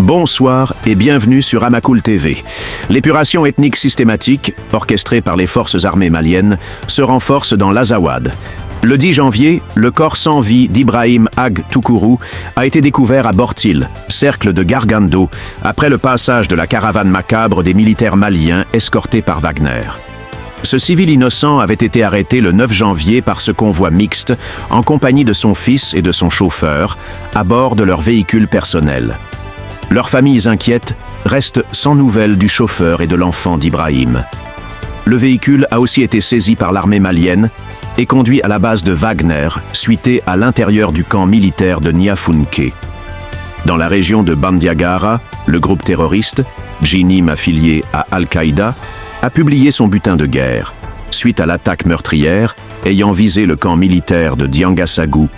Bonsoir et bienvenue sur Amacool TV. L'épuration ethnique systématique, orchestrée par les forces armées maliennes, se renforce dans l'Azawad. Le 10 janvier, le corps sans vie d'Ibrahim Ag Toukourou a été découvert à Bortil, cercle de Gargando, après le passage de la caravane macabre des militaires maliens escortés par Wagner. Ce civil innocent avait été arrêté le 9 janvier par ce convoi mixte, en compagnie de son fils et de son chauffeur, à bord de leur véhicule personnel. Leurs familles inquiètes restent sans nouvelles du chauffeur et de l'enfant d'Ibrahim. Le véhicule a aussi été saisi par l'armée malienne et conduit à la base de Wagner, suité à l'intérieur du camp militaire de Niafunké. Dans la région de Bandiagara, le groupe terroriste, Djinim affilié à Al-Qaïda, a publié son butin de guerre, suite à l'attaque meurtrière ayant visé le camp militaire de Diangassagou,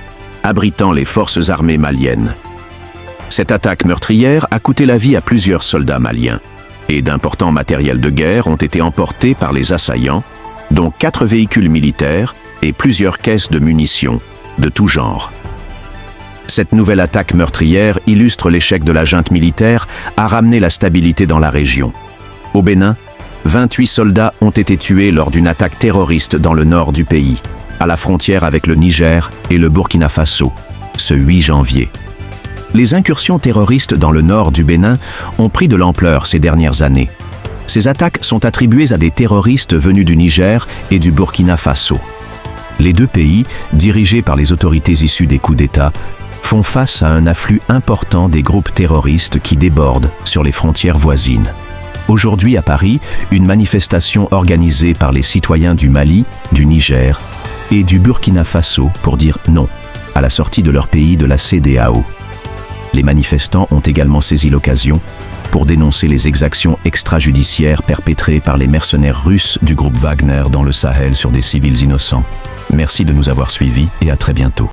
abritant les forces armées maliennes. Cette attaque meurtrière a coûté la vie à plusieurs soldats maliens, et d'importants matériels de guerre ont été emportés par les assaillants, dont 4 véhicules militaires et plusieurs caisses de munitions, de tout genre. Cette nouvelle attaque meurtrière illustre l'échec de la junte militaire à ramener la stabilité dans la région. Au Bénin, 28 soldats ont été tués lors d'une attaque terroriste dans le nord du pays, à la frontière avec le Niger et le Burkina Faso, ce 8 janvier. Les incursions terroristes dans le nord du Bénin ont pris de l'ampleur ces dernières années. Ces attaques sont attribuées à des terroristes venus du Niger et du Burkina Faso. Les deux pays, dirigés par les autorités issues des coups d'État, font face à un afflux important des groupes terroristes qui débordent sur les frontières voisines. Aujourd'hui à Paris, une manifestation organisée par les citoyens du Mali, du Niger et du Burkina Faso pour dire non à la sortie de leur pays de la CEDEAO. Les manifestants ont également saisi l'occasion pour dénoncer les exactions extrajudiciaires perpétrées par les mercenaires russes du groupe Wagner dans le Sahel sur des civils innocents. Merci de nous avoir suivis et à très bientôt.